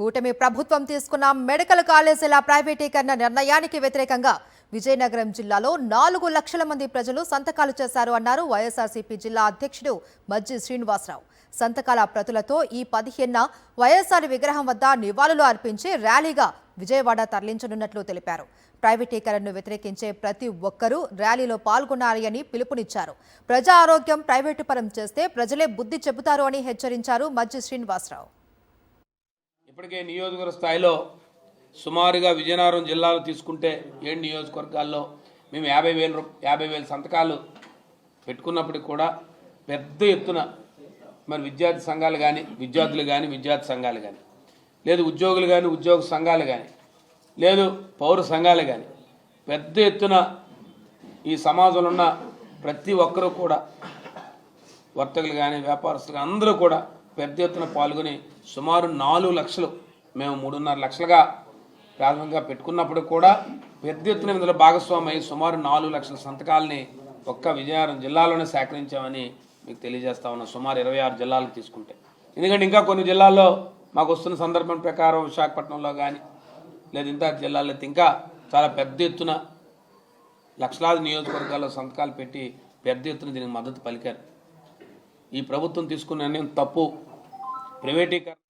కూటమి ప్రభుత్వం తీసుకున్న మెడికల్ కాలేజీల ప్రైవేటీకరణ నిర్ణయానికి వ్యతిరేకంగా విజయనగరం జిల్లాలో 4 లక్షల మంది ప్రజలు సంతకాలు చేశారు అన్నారు వైఎస్ఆర్సీపీ జిల్లా అధ్యక్షుడు మజ్జి శ్రీనివాసరావు. సంతకాల ప్రతులతో ఈ 15న వైఎస్ఆర్ విగ్రహం వద్ద నివాళులు అర్పించి ర్యాలీగా విజయవాడ తరలించనున్నట్లు తెలిపారు. ప్రైవేటీకరణను వ్యతిరేకించే ప్రతి ఒక్కరూ ర్యాలీలో పాల్గొనాలని పిలుపునిచ్చారు. ప్రజా ఆరోగ్యం ప్రైవేటు పరం చేస్తే ప్రజలే బుద్ధి చెబుతారు అని హెచ్చరించారు మజ్జి శ్రీనివాసరావు. ఇప్పటికే నియోజకవర్గ స్థాయిలో సుమారుగా విజయనగరం జిల్లాలో తీసుకుంటే 7 నియోజకవర్గాల్లో మేము 50,000 సంతకాలు పెట్టుకున్నప్పటికి కూడా పెద్ద ఎత్తున మరి విద్యార్థి సంఘాలు కానీ విద్యార్థి సంఘాలు కానీ లేదు ఉద్యోగులు కానీ ఉద్యోగ సంఘాలు కానీ లేదు పౌర సంఘాలు కానీ పెద్ద ఎత్తున ఈ సమాజంలో ఉన్న ప్రతి ఒక్కరూ కూడా వర్తకులు కానీ వ్యాపారస్తులు అందరూ కూడా పెద్ద ఎత్తున పాల్గొని సుమారు 4 లక్షలు మేము 3.5 లక్షలుగా ప్రాథమికంగా పెట్టుకున్నప్పుడు కూడా పెద్ద ఎత్తున ఇందులో భాగస్వామి సుమారు 4 లక్షల సంతకాలని ఒక్క విజయనగరం జిల్లాలోనే సేకరించామని మీకు తెలియజేస్తా ఉన్నాం. సుమారు 26 జిల్లాలకు తీసుకుంటే, ఎందుకంటే ఇంకా కొన్ని జిల్లాల్లో మాకు వస్తున్న సందర్భం ప్రకారం విశాఖపట్నంలో కానీ లేదా ఇంత జిల్లాల్లో ఇంకా చాలా పెద్ద ఎత్తున లక్షలాది నియోజకవర్గాల్లో సంతకాలు పెట్టి పెద్ద ఎత్తున దీనికి మద్దతు పలికారు. ఈ ప్రభుత్వం తీసుకున్న నిర్ణయం తప్పు. ప్రైవేటీకరణ